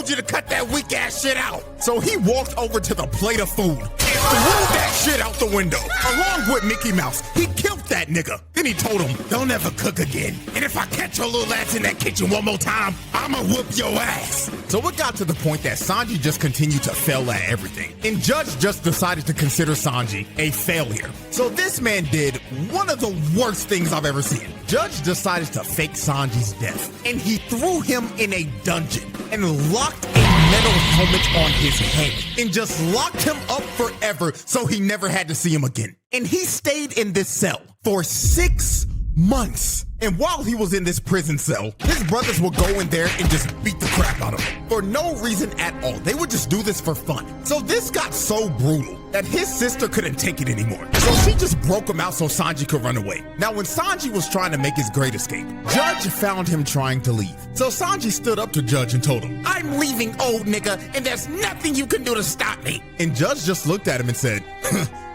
told you to cut that weak ass shit out. So he walked over to the plate of food and threw that shit out the window, along with Mickey Mouse. He killed that nigga. Then he told him, don't ever cook again. And if I catch your little ass in that kitchen one more time, I'ma whoop your ass. So it got to the point that Sanji just continued to fail at everything. And Judge just decided to consider Sanji a failure. So this man did one of the worst things I've ever seen. Judge decided to fake Sanji's death, and he threw him in a dungeon and locked a metal helmet on his head and just locked him up forever so he never had to see him again. And he stayed in this cell for 6 months. And while he was in this prison cell, his brothers would go in there and just beat the crap out of him for no reason at all. They would just do this for fun. So this got so brutal that his sister couldn't take it anymore. So she just broke him out so Sanji could run away. Now, when Sanji was trying to make his great escape, Judge found him trying to leave. So Sanji stood up to Judge and told him, I'm leaving, old nigga, and there's nothing you can do to stop me. And Judge just looked at him and said,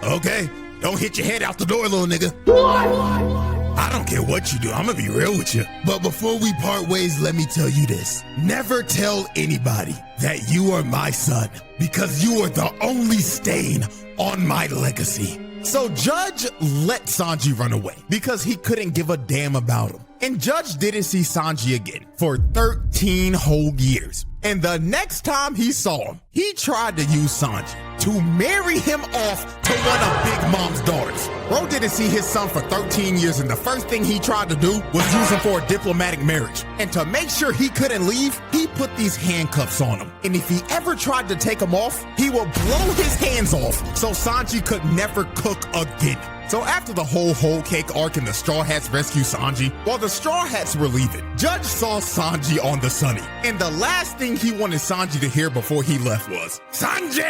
okay, don't hit your head out the door, little nigga. What? I don't care what you do, I'm gonna be real with you. But before we part ways, let me tell you this. Never tell anybody that you are my son, because you are the only stain on my legacy. So Judge let Sanji run away because he couldn't give a damn about him. And Judge didn't see Sanji again for 13 whole years. And the next time he saw him, he tried to use Sanji to marry him off to one of Big Mom's daughters. Bro didn't see his son for 13 years, and the first thing he tried to do was use him for a diplomatic marriage. And to make sure he couldn't leave, he put these handcuffs on him. And if he ever tried to take them off, he would blow his hands off so Sanji could never cook again. So after the whole cake arc and the Straw Hats rescue Sanji, while the Straw Hats were leaving, Judge saw Sanji on the Sunny. And the last thing he wanted Sanji to hear before he left was, Sanji!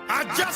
I just